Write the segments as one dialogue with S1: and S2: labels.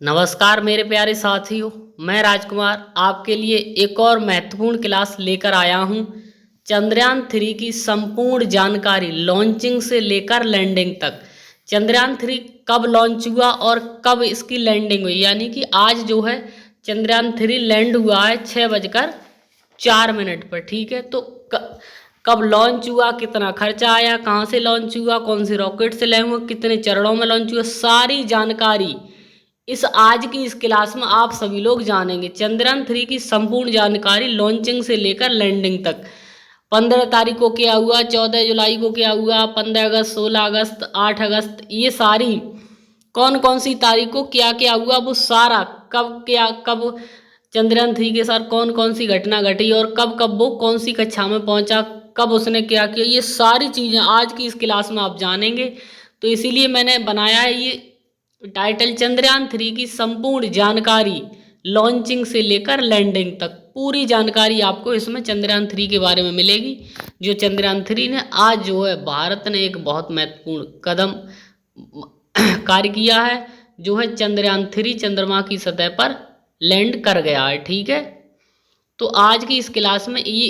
S1: नमस्कार मेरे प्यारे साथियों। मैं राजकुमार आपके लिए एक और महत्वपूर्ण क्लास लेकर आया हूं। चंद्रयान 3 की संपूर्ण जानकारी लॉन्चिंग से लेकर लैंडिंग तक। चंद्रयान 3 कब लॉन्च हुआ और कब इसकी लैंडिंग हुई, यानी कि आज जो है चंद्रयान 3 लैंड हुआ है 6:04 पर। ठीक है, तो कब लॉन्च हुआ, कितना खर्चा आया, कहाँ से लॉन्च हुआ, कौन से रॉकेट से लैंड हुआ, कितने चरणों में लॉन्च हुआ, सारी जानकारी इस आज की इस क्लास में आप सभी लोग जानेंगे। चंद्रयान 3 की संपूर्ण जानकारी लॉन्चिंग से लेकर लैंडिंग तक। 15 तारीख को क्या हुआ, 14 जुलाई को क्या हुआ, 15 अगस्त, 16 अगस्त, 8 अगस्त, ये सारी कौन कौन सी तारीख को क्या क्या हुआ, वो सारा कब चंद्रयान 3 के साथ कौन कौन सी घटना घटी और कब कब वो कौन सी कक्षा में पहुंचा, कब उसने क्या किया, ये सारी चीज़ें आज की इस क्लास में आप जानेंगे। तो इसीलिए मैंने बनाया है ये टाइटल, चंद्रयान 3 की संपूर्ण जानकारी लॉन्चिंग से लेकर लैंडिंग तक। पूरी जानकारी आपको इसमें चंद्रयान 3 के बारे में मिलेगी। जो चंद्रयान 3 ने आज जो है भारत ने एक बहुत महत्वपूर्ण कदम कार्य किया है, जो है चंद्रयान 3 चंद्रमा की सतह पर लैंड कर गया है। ठीक है, तो आज की इस क्लास में ये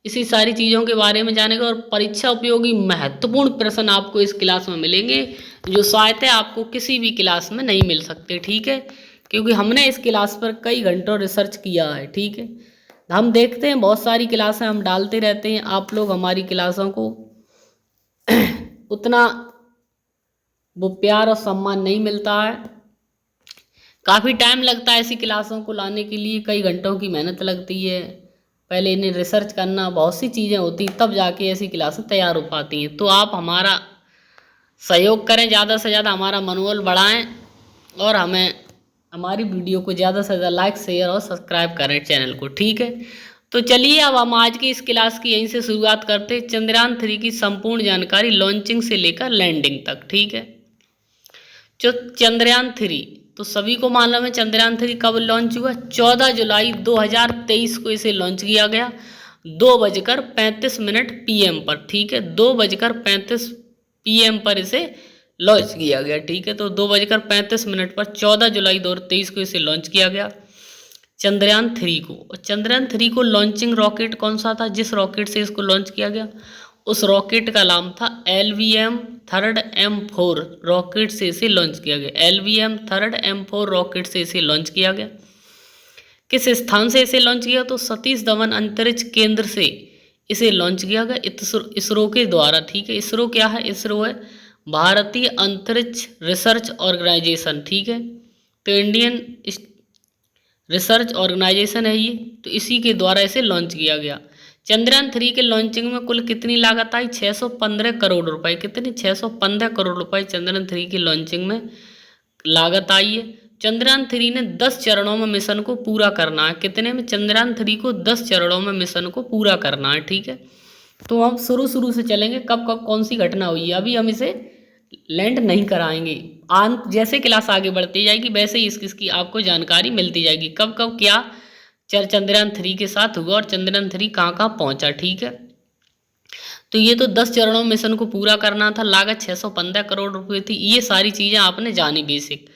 S1: इसी सारी चीज़ों के बारे में जानेंगे और परीक्षा उपयोगी महत्वपूर्ण प्रश्न आपको इस क्लास में मिलेंगे, जो शायद आपको किसी भी क्लास में नहीं मिल सकते। ठीक है, क्योंकि हमने इस क्लास पर कई घंटों रिसर्च किया है। ठीक है, हम देखते हैं बहुत सारी क्लासें हम डालते रहते हैं, आप लोग हमारी क्लासों को उतना वो प्यार और सम्मान नहीं मिलता है। काफ़ी टाइम लगता है ऐसी क्लासों को लाने के लिए, कई घंटों की मेहनत लगती है, पहले इन्हें रिसर्च करना, बहुत सी चीज़ें होती तब जाके ऐसी क्लासें तैयार हो पाती हैं। तो आप हमारा सहयोग करें, ज़्यादा से ज़्यादा हमारा मनोबल बढ़ाएं और हमें हमारी वीडियो को ज़्यादा से ज़्यादा लाइक, शेयर और सब्सक्राइब करें चैनल को। ठीक है, तो चलिए अब हम आज की इस क्लास की यहीं से शुरुआत करते हैं। चंद्रयान 3 की संपूर्ण जानकारी लॉन्चिंग से लेकर लैंडिंग तक। ठीक है, जो चंद्रयान 3 तो सभी को मालूम है चंद्रयान 3 कब लॉन्च हुआ। 14 जुलाई 2023 को इसे लॉन्च किया गया 2:35 PM पर। ठीक है, 2:35 PM पर इसे लॉन्च किया गया। ठीक है, तो 2:35 पर 14 जुलाई 2023 को इसे लॉन्च किया गया चंद्रयान 3 को। और चंद्रयान 3 को लॉन्चिंग रॉकेट कौन सा था, जिस रॉकेट से इसको लॉन्च किया गया, उस रॉकेट का नाम था LVM-3 M4 रॉकेट से इसे लॉन्च किया गया। LVM-3 M4 रॉकेट से इसे लॉन्च किया गया। किस स्थान से इसे लॉन्च किया, तो सतीश धवन अंतरिक्ष केंद्र से इसे लॉन्च किया गया इसरो के द्वारा। ठीक है, इसरो क्या है, इसरो है भारतीय अंतरिक्ष रिसर्च ऑर्गेनाइजेशन। ठीक है, तो इंडियन रिसर्च ऑर्गेनाइजेशन है ये, तो इसी के द्वारा इसे लॉन्च किया गया। चंद्रयान 3 के लॉन्चिंग में कुल कितनी लागत आई, 615 करोड़ रुपए। कितनी, 615 करोड़ रुपए चंद्रयान 3 की लॉन्चिंग में लागत आई है। चंद्रयान 3 ने 10 चरणों में मिशन को पूरा करना है। कितने में, चंद्रयान 3 को 10 चरणों में मिशन को पूरा करना है। ठीक है, तो हम शुरू से चलेंगे, कब कब कौन सी घटना हुई है, अभी हम इसे लैंड नहीं कराएंगे। जैसे क्लास आगे बढ़ती जाएगी वैसे ही इसकी आपको जानकारी मिलती जाएगी, कब कब क्या चंद्रयान 3 के साथ हुआ और चंद्रयान 3 कहाँ कहाँ पहुँचा। ठीक है, तो ये तो 10 चरणों में मिशन को पूरा करना था, लागत 615 करोड़ रुपए थी। ये सारी चीज़ें आपने जानी बेसिक।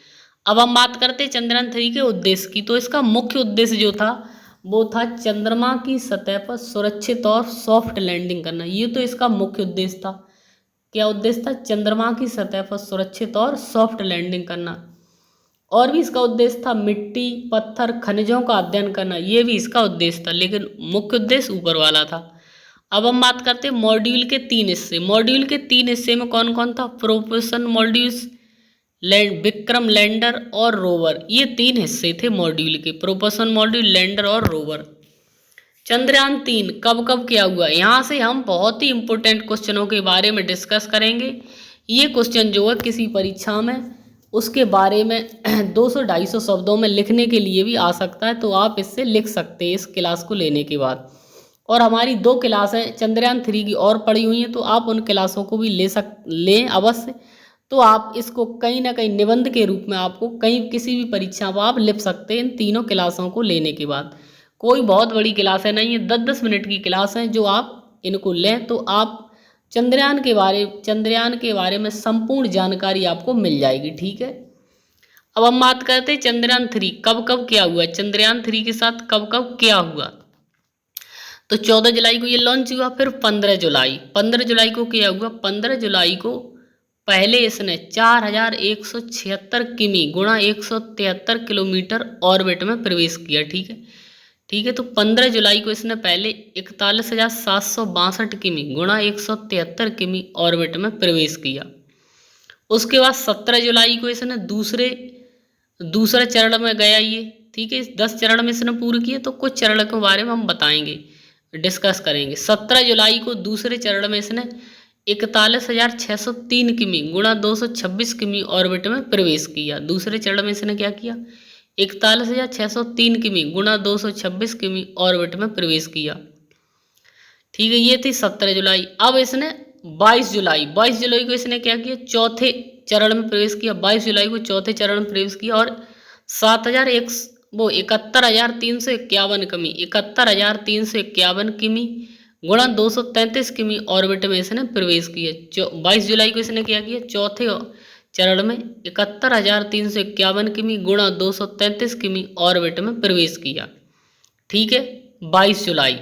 S1: अब हम बात करते हैं चंद्रयान 3 के उद्देश्य की। तो इसका मुख्य उद्देश्य जो था वो था चंद्रमा की सतह पर सुरक्षित और सॉफ्ट लैंडिंग करना। ये तो इसका मुख्य उद्देश्य था। क्या उद्देश्य था, चंद्रमा की सतह पर सुरक्षित और सॉफ्ट लैंडिंग करना। और भी इसका उद्देश्य था मिट्टी, पत्थर, खनिजों का अध्ययन करना, ये भी इसका उद्देश्य था, लेकिन मुख्य उद्देश्य ऊपर वाला था। अब हम बात करते हैं मॉड्यूल के 3 हिस्से। मॉड्यूल के 3 हिस्से में कौन कौन था, प्रोपल्शन मॉड्यूल्स, विक्रम लैंडर और रोवर, ये 3 हिस्से थे मॉड्यूल के, प्रोपल्शन मॉड्यूल, लैंडर और रोवर। चंद्रयान 3 कब कब क्या हुआ, यहाँ से हम बहुत ही इंपॉर्टेंट क्वेश्चनों के बारे में डिस्कस करेंगे। ये क्वेश्चन जो है किसी परीक्षा में उसके बारे में 200-250 शब्दों में लिखने के लिए भी आ सकता है, तो आप इससे लिख सकते हैं इस क्लास को लेने के बाद। और हमारी 2 क्लासें चंद्रयान 3 की और पड़ी हुई हैं, तो आप उन क्लासों को भी लें अवश्य। तो आप इसको कहीं ना कहीं निबंध के रूप में आपको कहीं किसी भी परीक्षा में आप लिख सकते हैं इन तीनों क्लासों को लेने के बाद। कोई बहुत बड़ी क्लासें नहीं है, 10-10 मिनट की क्लास है, जो आप इनको लें तो आप चंद्रयान के बारे में संपूर्ण जानकारी आपको मिल जाएगी। ठीक है, अब हम बात करते हैं चंद्रयान 3 कब कब क्या हुआ, चंद्रयान 3 के साथ कब कब क्या हुआ। तो 14 जुलाई को ये लॉन्च हुआ। फिर 15 जुलाई को क्या हुआ, 15 जुलाई को पहले इसने 4176 किमी गुणा 173 किलोमीटर ऑर्बिट में प्रवेश किया। ठीक है, ठीक है। तो 15 जुलाई को इसने पहले 41,762 किमी गुणा 173 किमी ऑर्बिट में प्रवेश किया। उसके बाद 17 जुलाई को इसने दूसरे चरण में गया ये। ठीक है, 10 चरण में इसने पूरे किए, तो कुछ चरण के बारे में हम बताएंगे, डिस्कस करेंगे। 17 जुलाई को दूसरे चरण में इसने 41,603 किमी गुणा 226 किमी ऑर्बिट में प्रवेश किया। दूसरे चरण में इसने क्या किया, 41,603 किमी गुणा 226 किमी ऑर्बिट में प्रवेश किया। ठीक है, ये थी 17 जुलाई। अब इसने 22 जुलाई को इसने क्या किया, चौथे चरण में प्रवेश किया। 22 जुलाई को चौथे चरण में प्रवेश किया और 71,351 किमी 71,351 किमी गुणा 233 किमी ऑर्बिट में इसने प्रवेश किया। 22 जुलाई को इसने क्या किया, चौथे चरण में 71,351 किमी गुणा 233 किमी ऑर्बिट में प्रवेश किया। ठीक है, 22 जुलाई।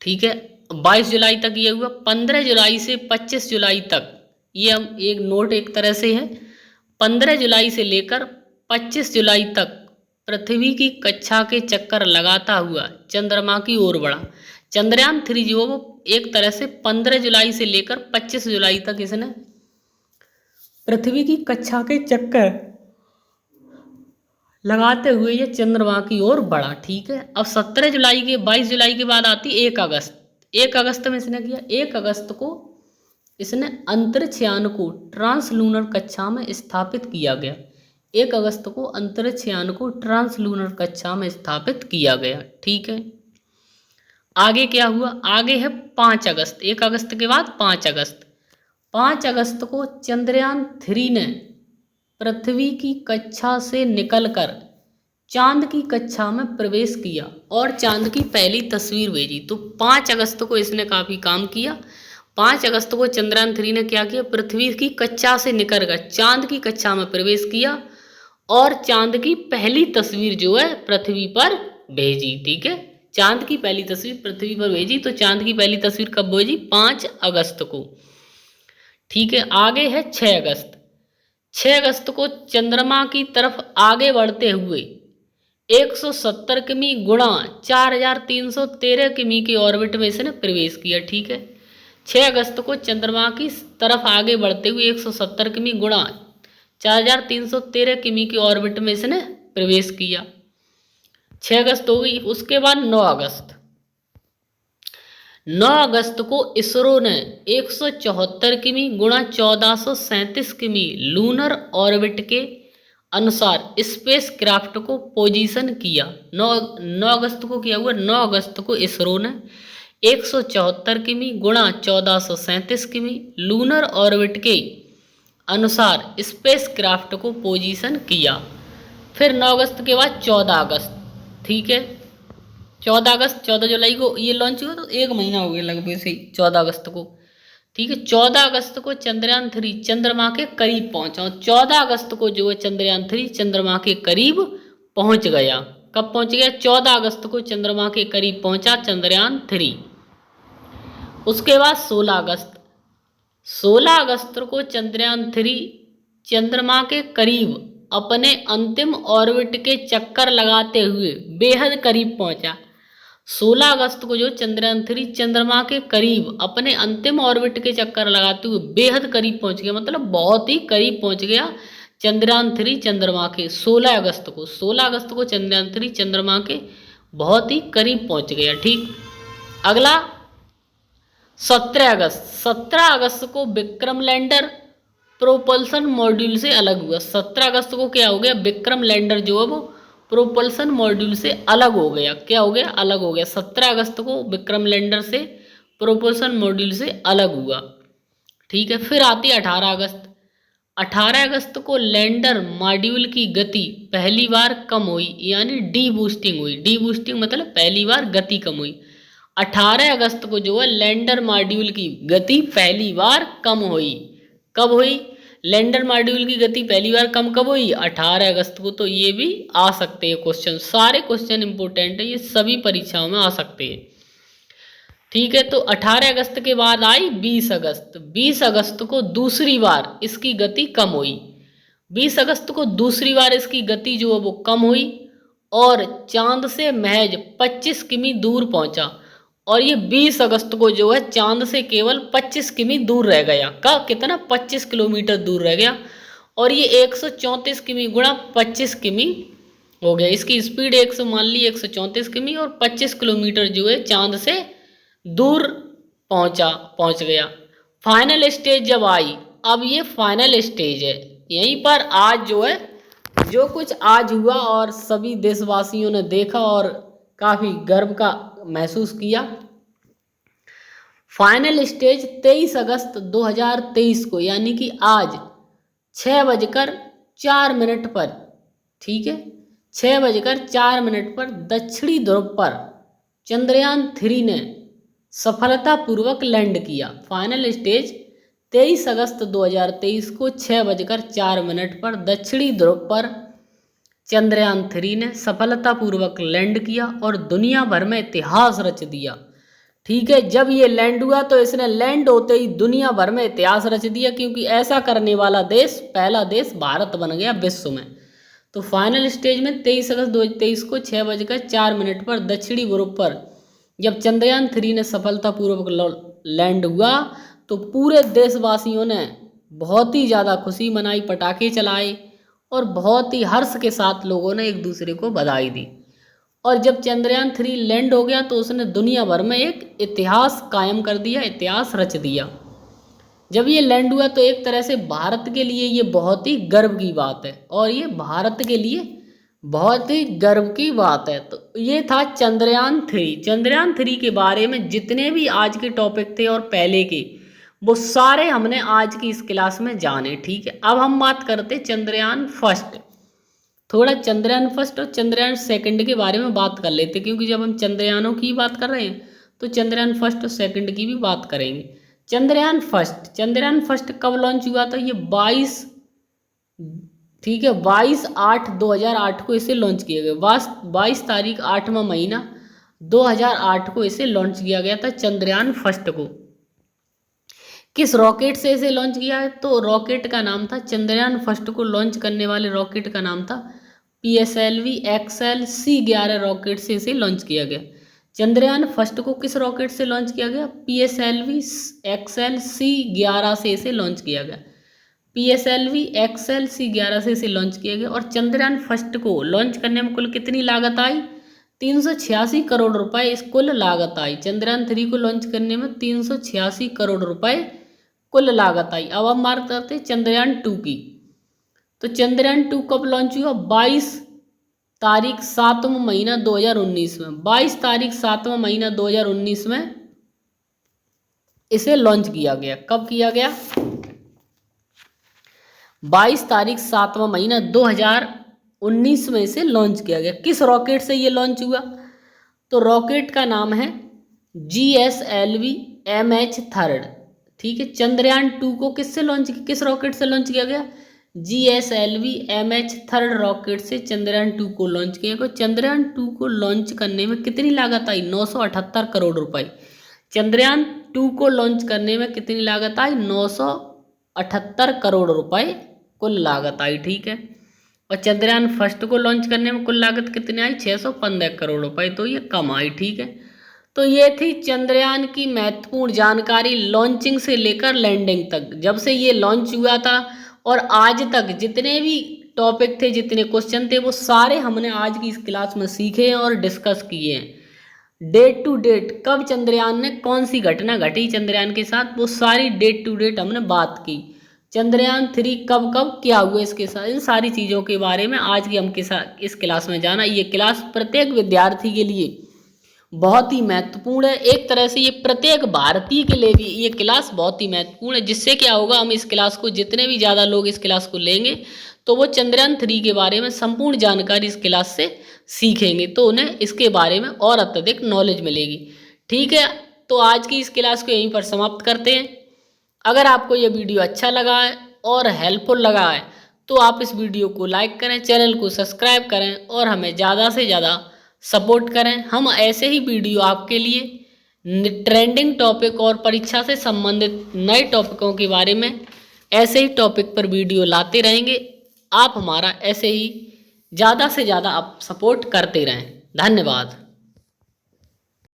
S1: ठीक है, 22 जुलाई तक ये हुआ। 15 जुलाई से 25 जुलाई तक, ये हम एक नोट एक तरह से है, 15 जुलाई से लेकर 25 जुलाई तक पृथ्वी की कक्षा के चक्कर लगाता हुआ चंद्रमा की ओर बढ़ा। चंद्रयान 3 जो वो एक तरह से 15 जुलाई से लेकर 25 जुलाई तक इसने पृथ्वी की कक्षा के चक्कर लगाते हुए ये चंद्रमा की ओर बढ़ा। ठीक है, अब 17 जुलाई के 22 जुलाई के बाद आती 1 अगस्त। 1 अगस्त में इसने किया, 1 अगस्त को इसने अंतरिक्ष यान को ट्रांसलूनर कक्षा में स्थापित किया गया। 1 अगस्त को अंतरिक्ष यान को ट्रांसलूनर कक्षा में स्थापित किया गया। ठीक है, आगे क्या हुआ, आगे है 5 अगस्त। 1 अगस्त के बाद 5 अगस्त। 5 अगस्त को चंद्रयान 3 ने पृथ्वी की कक्षा से निकलकर चांद की कक्षा में प्रवेश किया और चांद की पहली तस्वीर भेजी। तो 5 अगस्त को इसने काफ़ी काम किया। 5 अगस्त को चंद्रयान 3 ने क्या किया, पृथ्वी की कक्षा से निकलकर चांद की कक्षा में प्रवेश किया और चांद की पहली तस्वीर जो है पृथ्वी पर भेजी। ठीक है, चांद की पहली तस्वीर पृथ्वी पर भेजी। तो चांद की पहली तस्वीर कब भेजी, 5 अगस्त को। ठीक है, आगे है 6 अगस्त। 6 अगस्त को चंद्रमा की तरफ आगे बढ़ते हुए 170 किमी गुणा 4,313 किमी के ऑर्बिट में इसने प्रवेश किया। ठीक है, 6 अगस्त को चंद्रमा की तरफ आगे बढ़ते हुए 170 किमी गुणा 4,313 किमी के ऑर्बिट में इसने प्रवेश किया। 6 अगस्त हो गई। उसके बाद 9 अगस्त। 9 अगस्त को इसरो ने 174 किमी गुणा 1437 किमी लूनर ऑर्बिट के अनुसार स्पेस क्राफ्ट को पोजीशन किया। 9 अगस्त को क्या हुआ, 9 अगस्त को इसरो ने 174 किमी गुणा 1437 किमी लूनर ऑर्बिट के अनुसार स्पेस क्राफ्ट को पोजीशन किया। फिर 9 अगस्त के बाद 14 अगस्त। ठीक है, 14 अगस्त 14 जुलाई को ये लॉन्च हुआ, तो 1 महीना हो गया लगभग से 14 अगस्त को। ठीक है, 14 अगस्त को चंद्रयान 3 चंद्रमा के करीब पहुंचा। 14 अगस्त को जो है चंद्रयान 3 चंद्रमा के करीब पहुंच गया। कब पहुंच गया, 14 अगस्त को चंद्रमा के करीब पहुंचा चंद्रयान 3। उसके बाद 16 अगस्त। 16 अगस्त को चंद्रयान 3 चंद्रमा के करीब अपने अंतिम ऑर्बिट के चक्कर लगाते हुए बेहद करीब पहुंचा। 16 अगस्त को जो चंद्रयान 3 चंद्रमा के करीब अपने अंतिम ऑर्बिट के चक्कर लगाते हुए बेहद करीब पहुंच गया, मतलब बहुत ही करीब पहुंच गया चंद्रयान 3 चंद्रमा के। 16 अगस्त को चंद्रयान 3 चंद्रमा के बहुत ही करीब पहुंच गया। ठीक, अगला 17 अगस्त। 17 अगस्त को विक्रम लैंडर प्रोपल्सन मॉड्यूल से अलग हुआ। 17 अगस्त को क्या हो गया, विक्रम लैंडर जो है वो प्रोपल्सन मॉड्यूल से अलग हो गया। क्या हो गया, अलग हो गया। 17 अगस्त को विक्रम लैंडर से प्रोपल्सन मॉड्यूल से अलग हुआ। ठीक है, फिर आती है 18 अगस्त। 18 अगस्त को लैंडर मॉड्यूल की गति पहली बार कम हुई, यानी डी बूस्टिंग हुई। डी बूस्टिंग मतलब पहली बार गति कम हुई। 18 अगस्त को जो है लैंडर मॉड्यूल की गति पहली बार कम हुई। कब हुई, लैंडर मॉड्यूल की गति पहली बार कम कब हुई? 18 अगस्त को। तो ये भी आ सकते हैं क्वेश्चन, सारे क्वेश्चन इंपॉर्टेंट है, ये सभी परीक्षाओं में आ सकते हैं। ठीक है, तो 18 अगस्त के बाद आई 20 अगस्त। 20 अगस्त को दूसरी बार इसकी गति कम हुई। 20 अगस्त को दूसरी बार इसकी गति जो है वो कम हुई और चांद से महज 25 किमी दूर पहुंचा। और ये 20 अगस्त को जो है चांद से केवल 25 किमी दूर रह गया। का कितना? 25 किलोमीटर दूर रह गया। और ये 134 किमी गुणा 25 किमी हो गया। इसकी स्पीड 100 मान ली 134 किमी और 25 किलोमीटर जो है चांद से दूर पहुंच गया। फाइनल स्टेज जब आई, अब ये फाइनल स्टेज है, यहीं पर आज जो है जो कुछ आज हुआ और सभी देशवासियों ने देखा और काफी गर्व का महसूस किया। फाइनल स्टेज 23 अगस्त 2023 को यानी कि आज 6:04 पर, ठीक है, 6:04 पर दक्षिणी ध्रुव पर चंद्रयान 3 ने सफलतापूर्वक लैंड किया। फाइनल स्टेज 23 अगस्त 2023 को 6:04 पर दक्षिणी ध्रुव पर चंद्रयान 3 ने सफलतापूर्वक लैंड किया और दुनिया भर में इतिहास रच दिया। ठीक है, जब ये लैंड हुआ तो इसने लैंड होते ही दुनिया भर में इतिहास रच दिया, क्योंकि ऐसा करने वाला देश, पहला देश भारत बन गया विश्व में। तो फाइनल स्टेज में 23 अगस्त 2023 को 6:04 पर दक्षिणी ध्रुव पर जब चंद्रयान 3 ने सफलतापूर्वक लैंड हुआ तो पूरे देशवासियों ने बहुत ही ज़्यादा खुशी मनाई, पटाखे चलाए और बहुत ही हर्ष के साथ लोगों ने एक दूसरे को बधाई दी। और जब चंद्रयान 3 लैंड हो गया तो उसने दुनिया भर में एक इतिहास कायम कर दिया, इतिहास रच दिया। जब ये लैंड हुआ तो एक तरह से भारत के लिए ये बहुत ही गर्व की बात है, और ये भारत के लिए बहुत ही गर्व की बात है। तो ये था चंद्रयान 3। चंद्रयान 3 के बारे में जितने भी आज के टॉपिक थे और पहले के, वो सारे हमने आज की इस क्लास में जाने। ठीक है, अब हम बात करते चंद्रयान फर्स्ट। थोड़ा चंद्रयान फर्स्ट और चंद्रयान सेकंड के बारे में बात कर लेते, क्योंकि जब हम चंद्रयानों की बात कर रहे हैं तो चंद्रयान फर्स्ट और सेकंड की भी बात करेंगे। चंद्रयान फर्स्ट कब लॉन्च हुआ था? ये 22, ठीक है, 22/8/2008 को इसे लॉन्च किया गया। 22 तारीख 8वां महीना 2008 को इसे लॉन्च किया गया था चंद्रयान फर्स्ट को। किस रॉकेट से इसे लॉन्च किया है? तो रॉकेट का नाम था, चंद्रयान फर्स्ट को लॉन्च करने वाले रॉकेट का नाम था PSLV XL-C11 रॉकेट से इसे लॉन्च किया गया। चंद्रयान फर्स्ट को किस रॉकेट से लॉन्च किया गया? PSLV XL-C11 से इसे लॉन्च किया गया। PSLV XL-C11 से इसे लॉन्च किया गया। और चंद्रयान फर्स्ट को लॉन्च करने में कुल कितनी लागत आई? 386 करोड़ रुपए इस कुल लागत आई। चंद्रयान 3 को लॉन्च करने में 386 करोड़ रुपए कुल लागत आई। अब हम बात करते हैं चंद्रयान 2 की। तो चंद्रयान 2 कब लॉन्च हुआ? 22 तारीख 7वां महीना 2019 में। 22 तारीख 7वां महीना 2019 में इसे लॉन्च किया गया। कब किया गया? 22 तारीख 7वां महीना 2019 में इसे लॉन्च किया गया। किस रॉकेट से ये लॉन्च हुआ? तो रॉकेट का नाम है GSLV MH3। ठीक है, चंद्रयान 2 को किस रॉकेट से लॉन्च किया गया? GSLV MH3 रॉकेट से चंद्रयान 2 को लॉन्च किया गया। चंद्रयान 2 को लॉन्च करने में कितनी लागत आई? 978 करोड़ रुपए। चंद्रयान 2 को लॉन्च करने में कितनी लागत आई? 978 करोड़ रुपए कुल लागत आई। ठीक है, और चंद्रयान फर्स्ट को लॉन्च करने में कुल लागत कितनी आई? 615 करोड़ रुपए। तो ये कम आई। ठीक है, तो ये थी चंद्रयान की महत्वपूर्ण जानकारी लॉन्चिंग से लेकर लैंडिंग तक। जब से ये लॉन्च हुआ था और आज तक जितने भी टॉपिक थे, जितने क्वेश्चन थे, वो सारे हमने आज की इस क्लास में सीखे हैं और डिस्कस किए हैं। डेट टू डेट कब चंद्रयान ने कौन सी घटना घटी चंद्रयान के साथ, वो सारी डेट टू डेट हमने बात की। चंद्रयान 3 कब कब क्या हुआ इसके साथ, इन सारी चीज़ों के बारे में आज की हम इस क्लास में जाना। ये क्लास प्रत्येक विद्यार्थी के लिए बहुत ही महत्वपूर्ण है। एक तरह से ये प्रत्येक भारतीय के लिए भी ये क्लास बहुत ही महत्वपूर्ण है। जिससे क्या होगा, हम इस क्लास को जितने भी ज़्यादा लोग इस क्लास को लेंगे तो वो चंद्रयान 3 के बारे में संपूर्ण जानकारी इस क्लास से सीखेंगे, तो उन्हें इसके बारे में और अत्यधिक नॉलेज मिलेगी। ठीक है, तो आज की इस क्लास को यहीं पर समाप्त करते हैं। अगर आपको ये वीडियो अच्छा लगा है और हेल्पफुल लगा है तो आप इस वीडियो को लाइक करें, चैनल को सब्सक्राइब करें और हमें ज़्यादा से ज़्यादा सपोर्ट करें। हम ऐसे ही वीडियो आपके लिए ट्रेंडिंग टॉपिक और परीक्षा से संबंधित नए टॉपिकों के बारे में ऐसे ही टॉपिक पर वीडियो लाते रहेंगे। आप हमारा ऐसे ही ज़्यादा से ज़्यादा आप सपोर्ट करते रहें। धन्यवाद।